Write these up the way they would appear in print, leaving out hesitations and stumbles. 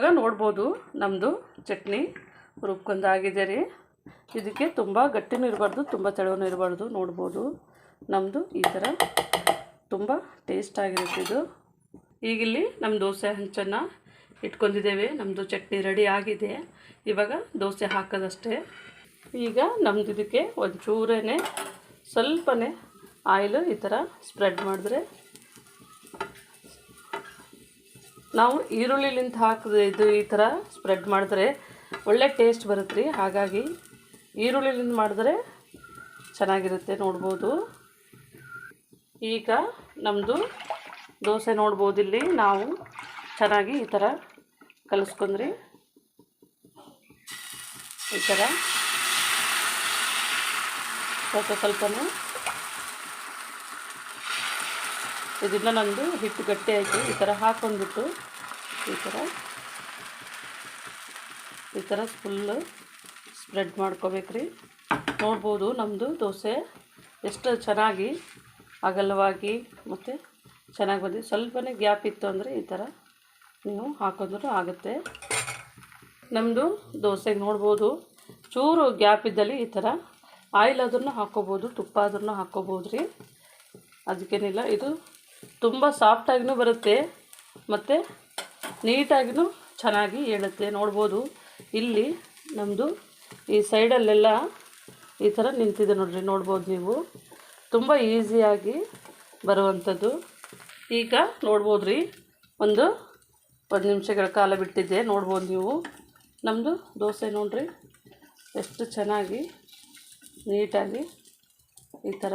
ಇವಾಗ ನೋಡ್ಬೋದು ನಮ್ಮದು ಚಟ್ನಿ ರುಬ್ಕೊಂಡಾಗಿದೆ ರೀ. ಇದಕ್ಕೆ ತುಂಬ ಗಟ್ಟಿನೂ ಇರಬಾರ್ದು, ತುಂಬ ತೆಳುವೂ ಇರಬಾರ್ದು. ನೋಡ್ಬೋದು ನಮ್ಮದು ಈ ಥರ ತುಂಬ ಟೇಸ್ಟ್ ಆಗಿರುತ್ತೆ ಇದು. ಈಗಿಲ್ಲಿ ನಮ್ಮ ದೋಸೆ ಹಂಚನ್ನು ಇಟ್ಕೊಂಡಿದ್ದೇವೆ. ನಮ್ಮದು ಚಟ್ನಿ ರೆಡಿ ಆಗಿದೆ. ಇವಾಗ ದೋಸೆ ಹಾಕೋದಷ್ಟೇ. ಈಗ ನಮ್ಮದು ಇದಕ್ಕೆ ಒಂಚೂರೇ ಸ್ವಲ್ಪನೇ ಆಯಿಲು ಈ ಥರ ಸ್ಪ್ರೆಡ್ ಮಾಡಿದ್ರೆ, ನಾವು ಈರುಳ್ಳಿಲಿಂದ ಹಾಕಿದ್ರೆ ಇದು ಈ ಥರ ಸ್ಪ್ರೆಡ್ ಮಾಡಿದ್ರೆ ಒಳ್ಳೆ ಟೇಸ್ಟ್ ಬರುತ್ತೆ ರೀ. ಹಾಗಾಗಿ ಈರುಳ್ಳಿಲಿಂದ ಮಾಡಿದ್ರೆ ಚೆನ್ನಾಗಿರುತ್ತೆ. ನೋಡ್ಬೋದು ಈಗ ನಮ್ಮದು ದೋಸೆ ನೋಡ್ಬೋದು. ಇಲ್ಲಿ ನಾವು ಚೆನ್ನಾಗಿ ಈ ಥರ ಕಲಿಸ್ಕೊಂಡ್ರಿ. ಈ ಥರ ಸ್ವಲ್ಪನೇ ಇದನ್ನು ನಮ್ಮದು ಹಿಟ್ಟು ಗಟ್ಟಿ ಆಯಿತು. ಈ ಥರ ಹಾಕ್ಕೊಂಡ್ಬಿಟ್ಟು ಈ ಥರ ಫುಲ್ಲು ಸ್ಪ್ರೆಡ್ ಮಾಡ್ಕೋಬೇಕ್ರಿ. ನೋಡ್ಬೋದು ನಮ್ಮದು ದೋಸೆ ಎಷ್ಟು ಚೆನ್ನಾಗಿ ಅಗಲವಾಗಿ ಮತ್ತು ಚೆನ್ನಾಗಿ ಬಂದಿದೆ. ಸ್ವಲ್ಪನೇ ಗ್ಯಾಪ್ ಇತ್ತು ಅಂದರೆ ಈ ಥರ ನೀವು ಹಾಕಿದ್ರೂ ಆಗುತ್ತೆ. ನಮ್ಮದು ದೋಸೆಗೆ ನೋಡ್ಬೋದು ಚೂರು ಗ್ಯಾಪ್ ಇದ್ದಲ್ಲಿ ಈ ಥರ ಆಯಿಲ್ ಅದನ್ನು ಹಾಕ್ಕೋಬೋದು, ತುಪ್ಪ ಅದನ್ನು ಹಾಕ್ಕೋಬೋದು ರೀ. ಅದಕ್ಕೇನಿಲ್ಲ, ಇದು ತುಂಬ ಸಾಫ್ಟಾಗಿನೂ ಬರುತ್ತೆ ಮತ್ತು ನೀಟಾಗಿನೂ ಚೆನ್ನಾಗಿ ಏಳುತ್ತೆ. ನೋಡ್ಬೋದು ಇಲ್ಲಿ ನಮ್ಮದು ಈ ಸೈಡಲ್ಲೆಲ್ಲ ಈ ಥರ ನಿಂತಿದೆ ನೋಡ್ರಿ. ನೋಡ್ಬೋದು ನೀವು ತುಂಬ ಈಸಿಯಾಗಿ ಬರುವಂಥದ್ದು. ಈಗ ನೋಡ್ಬೋದು ರೀ ಒಂದು ನಿಮಿಷಗಳ ಕಾಲ ಬಿಟ್ಟಿದ್ದೆ. ನೋಡ್ಬೋದು ನೀವು ನಮ್ಮದು ದೋಸೆ ನೋಡ್ರಿ ಎಷ್ಟು ಚೆನ್ನಾಗಿ ನೀಟಾಗಿ ಈ ಥರ.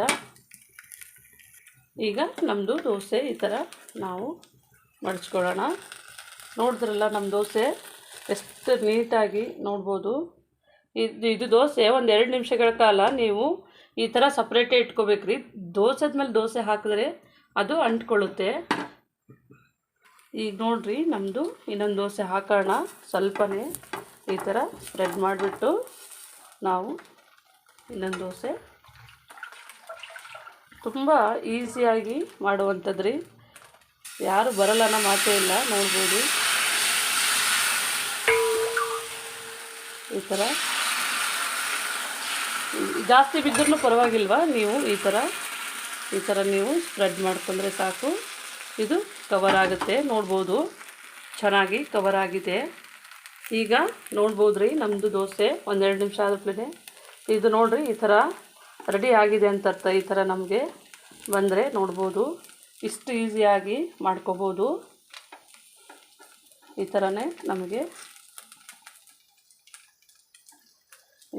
ಈಗ ನಮ್ಮದು ದೋಸೆ ಈ ಥರ ನಾವು ಮಡಚ್ಕೊಳ್ಳೋಣ. ನೋಡಿದ್ರಲ್ಲ ನಮ್ಮ ದೋಸೆ ಎಷ್ಟು ನೀಟಾಗಿ. ನೋಡ್ಬೋದು ಇದು ದೋಸೆ ಒಂದು 2 ನಿಮಿಷಗಳ ಕಾಲ ನೀವು ಈ ಥರ ಸಪ್ರೇಟೇ ಇಟ್ಕೋಬೇಕ್ರಿ. ದೋಸೆದ ಮೇಲೆ ದೋಸೆ ಹಾಕಿದ್ರೆ ಅದು ಅಂಟ್ಕೊಳ್ಳುತ್ತೆ. ಈಗ ನೋಡಿರಿ ನಮ್ಮದು ಇನ್ನೊಂದು ದೋಸೆ ಹಾಕೋಣ. ಸ್ವಲ್ಪನೇ ಈ ಥರ ಸ್ಪ್ರೆಡ್ ಮಾಡಿಬಿಟ್ಟು ನಾವು ಇನ್ನೊಂದು ದೋಸೆ ತುಂಬ ಈಸಿಯಾಗಿ ಮಾಡುವಂಥದ್ದು ರೀ. ಯಾರು ಬರಲ್ಲ ಅನ್ನೋ ಮಾತೇ ಇಲ್ಲ. ನೋಡ್ಬೋದು ಈ ಥರ ಜಾಸ್ತಿ ಬಿದ್ದರೂ ಪರವಾಗಿಲ್ವ, ನೀವು ಈ ಥರ ನೀವು ಸ್ಪ್ರೆಡ್ ಮಾಡ್ಕೊಂಡ್ರೆ ಸಾಕು. ಇದು ಕವರ್ ಆಗುತ್ತೆ. ನೋಡ್ಬೋದು ಚೆನ್ನಾಗಿ ಕವರ್ ಆಗಿದೆ. ಈಗ ನೋಡ್ಬೋದು ರೀ ನಮ್ಮದು ದೋಸೆ 1-2 ನಿಮಿಷ ಆದ್ಮೇಲೆ ಇದು ನೋಡಿರಿ ಈ ಥರ ರೆಡಿ ಆಗಿದೆ ಅಂತ ಅರ್ಥ. ಈ ಥರ ನಮಗೆ ಬಂದರೆ ನೋಡ್ಬೋದು ಇಷ್ಟು ಈಸಿಯಾಗಿ ಮಾಡ್ಕೋಬೋದು. ಈ ಥರನೇ ನಮಗೆ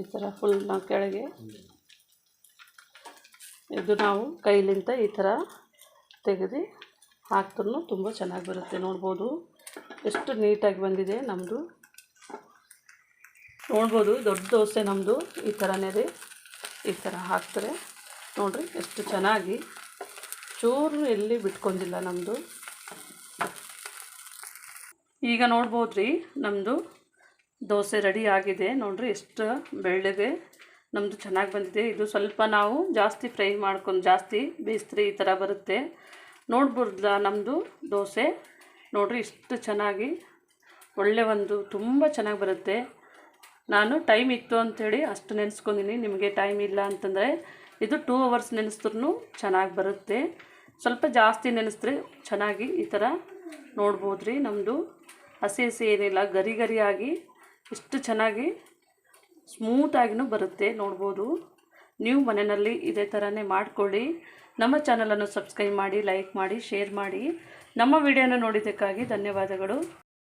ಈ ಥರ ಫುಲ್ ನಾವು ಕೆಳಗೆ ಇದು ನಾವು ಕೈಲಿಂದ ಈ ಥರ ತೆಗೆದು ಹಾಕ್ದ್ರೂ ತುಂಬ ಚೆನ್ನಾಗಿ ಬರುತ್ತೆ. ನೋಡ್ಬೋದು ಎಷ್ಟು ನೀಟಾಗಿ ಬಂದಿದೆ ನಮ್ಮದು. ನೋಡ್ಬೋದು ದೊಡ್ಡ ದೋಸೆ ನಮ್ಮದು ಈ ಥರನೇ ರೀ. ಈ ಥರ ಹಾಕ್ತಾರೆ ನೋಡಿರಿ ಎಷ್ಟು ಚೆನ್ನಾಗಿ, ಚೂರು ಎಲ್ಲಿ ಬಿಟ್ಕೊಂಡಿಲ್ಲ ನಮ್ಮದು. ಈಗ ನೋಡ್ಬೋದು ರೀ ನಮ್ಮದು ದೋಸೆ ರೆಡಿ ಆಗಿದೆ. ನೋಡಿರಿ ಎಷ್ಟು ಬೆಳ್ಳಗೆ ನಮ್ಮದು ಚೆನ್ನಾಗಿ ಬಂದಿದೆ. ಇದು ಸ್ವಲ್ಪ ನಾವು ಜಾಸ್ತಿ ಫ್ರೈ ಮಾಡ್ಕೊಂಡು ಜಾಸ್ತಿ ಬೇಯಿಸಿದ್ರೆ ಈ ಥರ ಬರುತ್ತೆ. ನೋಡ್ಬೋದಲ್ಲ ನಮ್ಮದು ದೋಸೆ ನೋಡಿರಿ ಎಷ್ಟು ಚೆನ್ನಾಗಿ ಒಳ್ಳೆ ಒಂದು ತುಂಬ ಚೆನ್ನಾಗಿ ಬರುತ್ತೆ. ನಾನು ಟೈಮ್ ಇತ್ತು ಅಂಥೇಳಿ ಅಷ್ಟು ನೆನೆಸ್ಕೊಂಡಿನಿ. ನಿಮಗೆ ಟೈಮ್ ಇಲ್ಲ ಅಂತಂದರೆ ಇದು 2 ಅವರ್ಸ್ ನೆನೆಸಿದ್ರೂ ಚೆನ್ನಾಗಿ ಬರುತ್ತೆ. ಸ್ವಲ್ಪ ಜಾಸ್ತಿ ನೆನೆಸಿದ್ರೆ ಚೆನ್ನಾಗಿ ಈ ಥರ ನೋಡ್ಬೋದು ರೀ. ನಮ್ಮದು ಹಸಿ ಏನಿಲ್ಲ, ಗರಿಯಾಗಿ ಎಷ್ಟು ಚೆನ್ನಾಗಿ ಸ್ಮೂತಾಗಿನೂ ಬರುತ್ತೆ. ನೋಡ್ಬೋದು ನೀವು ಮನೆಯಲ್ಲಿ ಇದೇ ಥರನೇ ಮಾಡಿಕೊಳ್ಳಿ. ನಮ್ಮ ಚಾನಲನ್ನು ಸಬ್ಸ್ಕ್ರೈಬ್ ಮಾಡಿ, ಲೈಕ್ ಮಾಡಿ, ಶೇರ್ ಮಾಡಿ. ನಮ್ಮ ವಿಡಿಯೋನ ನೋಡಿದ್ದಕ್ಕಾಗಿ ಧನ್ಯವಾದಗಳು.